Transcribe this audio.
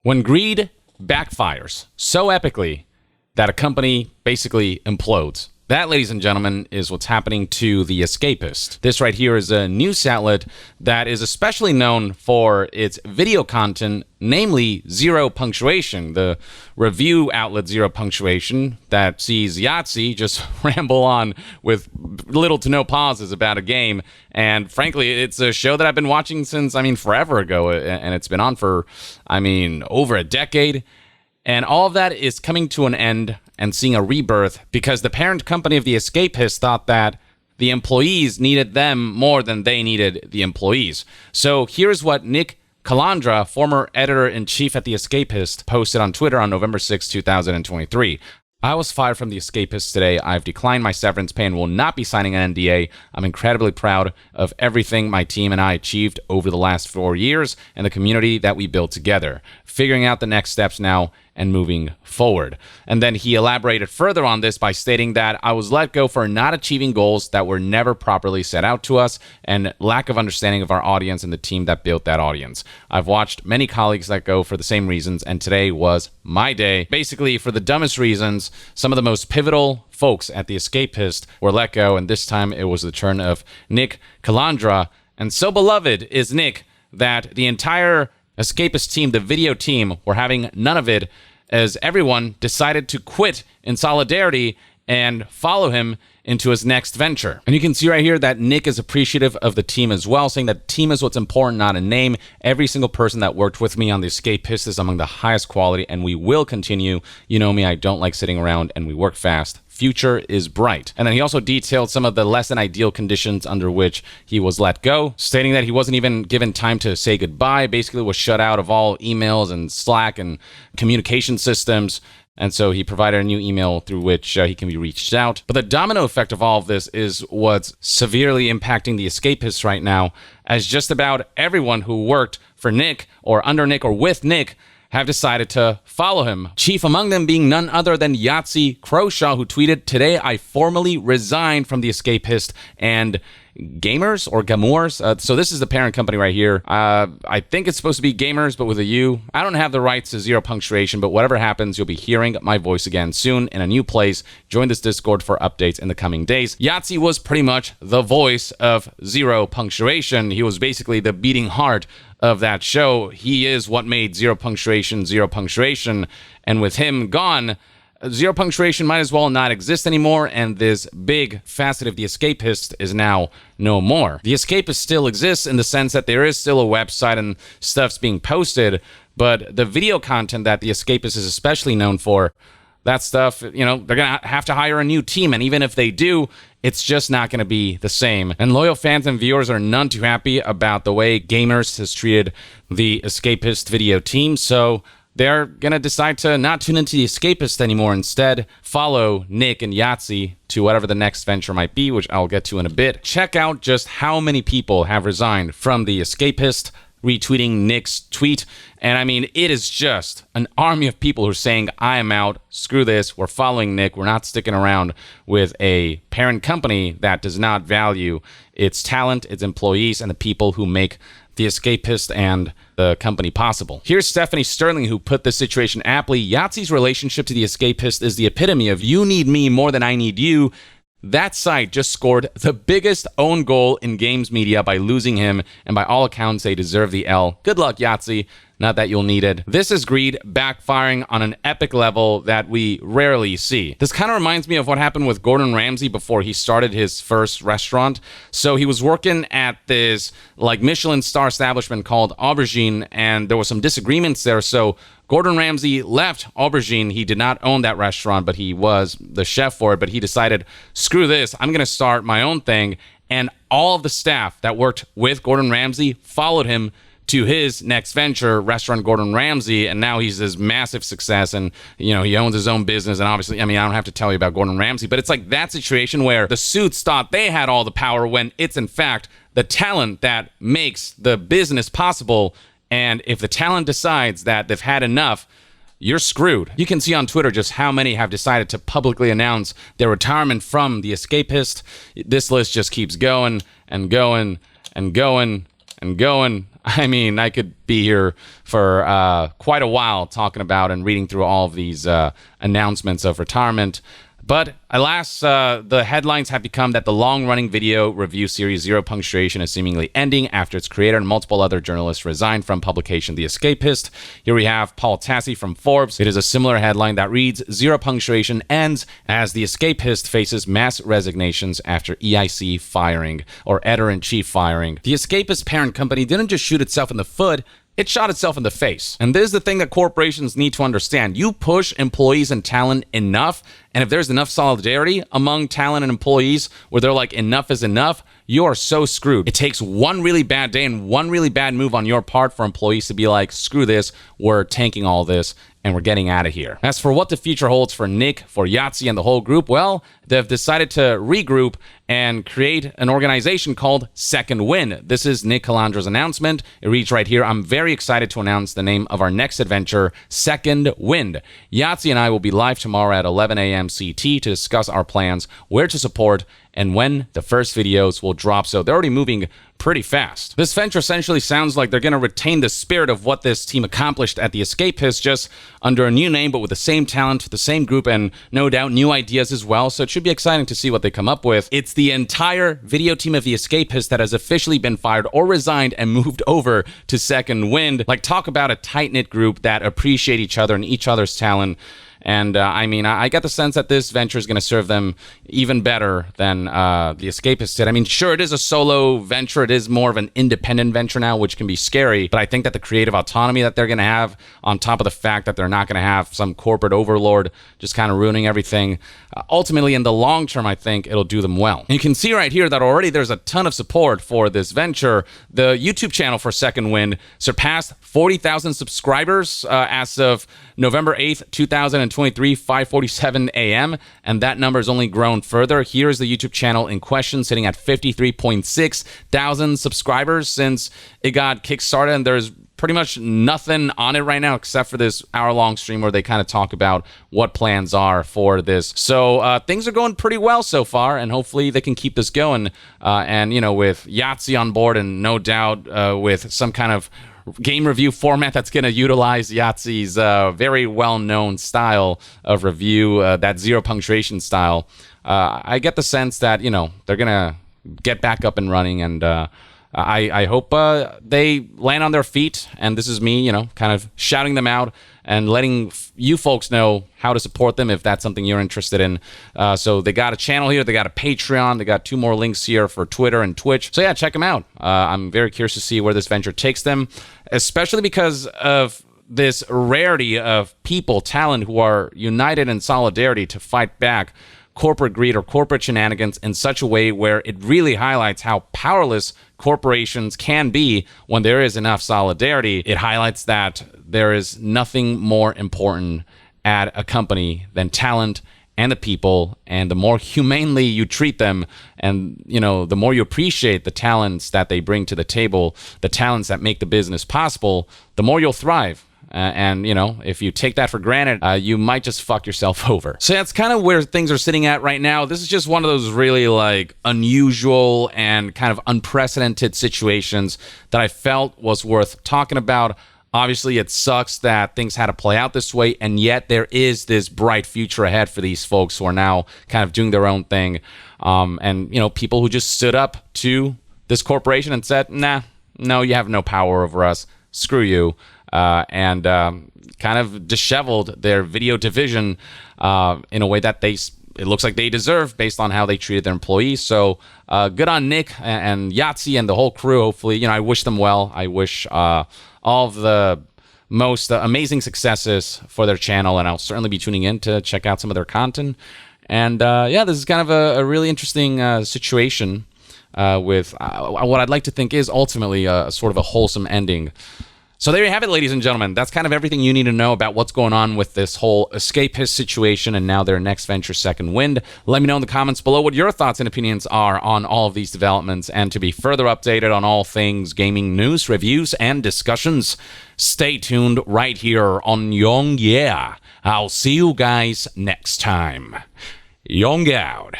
When greed backfires so epically that a company basically implodes. That, ladies and gentlemen, is what's happening to The Escapist. This right here is a news outlet that is especially known for its video content, namely Zero Punctuation, the review outlet Zero Punctuation that sees Yahtzee just ramble on with little to no pauses about a game. And frankly, it's a show that I've been watching since, forever ago, and it's been on for, over a decade. And all of that is coming to an end and seeing a rebirth because the parent company of The Escapist thought that the employees needed them more than they needed the employees. So here's what Nick Calandra, former editor-in-chief at The Escapist, posted on Twitter on November 6, 2023. I was fired from The Escapist today. I've declined my severance pay and will not be signing an NDA. I'm incredibly proud of everything my team and I achieved over the last 4 years and the community that we built together. Figuring out the next steps now and moving forward. And then he elaborated further on this by stating that I was let go for not achieving goals that were never properly set out to us and lack of understanding of our audience and the team that built that audience. I've watched many colleagues let go for the same reasons, and today was my day. Basically, for the dumbest reasons, some of the most pivotal folks at The Escapist were let go, and this time it was the turn of Nick Calandra. And so beloved is Nick that the entire Escapist team, the video team, were having none of it as everyone decided to quit in solidarity and follow him into his next venture. And you can see right here that Nick is appreciative of the team as well, saying that team is what's important, not a name. Every single person that worked with me on The Escapist is among the highest quality, and we will continue. You know me, I don't like sitting around, and we work fast. Future is bright. And then he also detailed some of the less than ideal conditions under which he was let go, stating that he wasn't even given time to say goodbye, basically was shut out of all emails and Slack and communication systems. And so he provided a new email through which he can be reached out. But the domino effect of all of this is what's severely impacting The Escapists right now, as just about everyone who worked for Nick or under Nick or with Nick have decided to follow him. Chief among them being none other than Yahtzee Croshaw, who tweeted, "Today I formally resigned from The Escapist and Gamers or Gamors." So this is the parent company right here. I think it's supposed to be Gamers, but with a U. I don't have the rights to Zero Punctuation, but whatever happens, you'll be hearing my voice again soon in a new place. Join this Discord for updates in the coming days. Yahtzee was pretty much the voice of Zero Punctuation. He was basically the beating heart of that show. He is what made Zero Punctuation, and with him gone, Zero Punctuation might as well not exist anymore, and this big facet of The Escapist is now no more. The Escapist still exists in the sense that there is still a website and stuff's being posted, but the video content that The Escapist is especially known for, that stuff, they're gonna have to hire a new team, and even if they do, it's just not going to be the same. And loyal fans and viewers are none too happy about the way Gamers has treated the Escapist video team, so they're going to decide to not tune into The Escapist anymore. Instead, follow Nick and Yahtzee to whatever the next venture might be, which I'll get to in a bit. Check out just how many people have resigned from The Escapist, retweeting Nick's tweet. And it is just an army of people who are saying, I am out, screw this, we're following Nick, we're not sticking around with a parent company that does not value its talent, its employees, and the people who make The Escapist and the company possible. Here's Stephanie Sterling, who put the situation aptly. Yahtzee's relationship to The Escapist is the epitome of you need me more than I need you. That site just scored the biggest own goal in games media by losing him, and by all accounts, they deserve the L. Good luck, Yahtzee. Not that you'll need it. This is greed backfiring on an epic level that we rarely see. This kind of reminds me of what happened with Gordon Ramsay before he started his first restaurant. So he was working at this Michelin star establishment called Aubergine, and there was some disagreements there. So Gordon Ramsay left Aubergine. He did not own that restaurant, but he was the chef for it. But he decided, screw this, I'm going to start my own thing. And all of the staff that worked with Gordon Ramsay followed him to his next venture, Restaurant Gordon Ramsay, and now he's this massive success, and he owns his own business. And obviously, I don't have to tell you about Gordon Ramsay, but it's like that situation where the suits thought they had all the power when it's in fact the talent that makes the business possible. And if the talent decides that they've had enough, you're screwed. You can see on Twitter just how many have decided to publicly announce their retirement from The Escapist. This list just keeps going and going and going and going. I mean, I could be here for quite a while talking about and reading through all of these announcements of retirement. But alas, the headlines have become that the long-running video review series Zero Punctuation is seemingly ending after its creator and multiple other journalists resigned from publication The Escapist. Here we have Paul Tassi from Forbes. It is a similar headline that reads, Zero Punctuation ends as The Escapist faces mass resignations after EIC firing, or editor-in-chief firing. The Escapist parent company didn't just shoot itself in the foot, it shot itself in the face. And this is the thing that corporations need to understand. You push employees and talent enough, and if there's enough solidarity among talent and employees where they're like, enough is enough, you are so screwed. It takes one really bad day and one really bad move on your part for employees to be like, screw this, we're tanking all this, and we're getting out of here. As for what the future holds for Nick, for Yahtzee, and the whole group, well, they've decided to regroup and create an organization called Second Wind. This is Nick Calandra's announcement. It reads right here, I'm very excited to announce the name of our next adventure, Second Wind. Yahtzee and I will be live tomorrow at 11 a.m. CT to discuss our plans, where to support, and when the first videos will drop. So they're already moving pretty fast. This venture essentially sounds like they're going to retain the spirit of what this team accomplished at The Escapist, just under a new name, but with the same talent, the same group, and no doubt new ideas as well. So it should be exciting to see what they come up with. It's the entire video team of The Escapist that has officially been fired or resigned and moved over to Second Wind. Like, talk about a tight-knit group that appreciate each other and each other's talent. And I mean, I get the sense that this venture is going to serve them even better than The Escapist did. I mean, sure, it is a solo venture. It is more of an independent venture now, which can be scary. But I think that the creative autonomy that they're going to have, on top of the fact that they're not going to have some corporate overlord just kind of ruining everything, ultimately, in the long term, I think it'll do them well. And you can see right here that already there's a ton of support for this venture. The YouTube channel for Second Wind surpassed 40,000 subscribers as of November 8th, 2023, 5:47 a.m. And that number has only grown further. Here's the YouTube channel in question, sitting at 53.6 thousand subscribers since it got kickstarted. And there's pretty much nothing on it right now except for this hour-long stream where they kind of talk about what plans are for this. So things are going pretty well so far, and hopefully they can keep this going. And, you know, with Yahtzee on board, and no doubt with some kind of game review format that's going to utilize Yahtzee's very well-known style of review, that zero punctuation style, I get the sense that, you know, they're going to get back up and running, and I hope they land on their feet. And this is me, you know, kind of shouting them out and letting you folks know how to support them if that's something you're interested in. So they got a channel here, they got a Patreon, they got 2 more links here for Twitter and Twitch. So yeah, check them out. I'm very curious to see where this venture takes them, especially because of this rarity of people, talent, who are united in solidarity to fight back corporate greed or corporate shenanigans in such a way where it really highlights how powerless corporations can be when there is enough solidarity. It highlights that there is nothing more important at a company than talent and the people, and the more humanely you treat them, and, you know, the more you appreciate the talents that they bring to the table, the talents that make the business possible, the more you'll thrive. And, you know, if you take that for granted, you might just fuck yourself over. So that's kind of where things are sitting at right now. This is just one of those really, like, unusual and kind of unprecedented situations that I felt was worth talking about. Obviously, it sucks that things had to play out this way, and yet there is this bright future ahead for these folks who are now kind of doing their own thing. And, you know, people who just stood up to this corporation and said, nah, no, you have no power over us. Screw you. And kind of disheveled their video division in a way that it looks like they deserve based on how they treated their employees. So good on Nick and Yahtzee and the whole crew. Hopefully, you know, I wish them well. I wish all of the most amazing successes for their channel, and I'll certainly be tuning in to check out some of their content. And yeah, this is kind of a really interesting situation with what I'd like to think is ultimately a sort of a wholesome ending. So there you have it, ladies and gentlemen. That's kind of everything you need to know about what's going on with this whole Escapist situation and now their next venture, Second Wind. Let me know in the comments below what your thoughts and opinions are on all of these developments. And to be further updated on all things gaming news, reviews, and discussions, stay tuned right here on Young Yeah. I'll see you guys next time. Young out.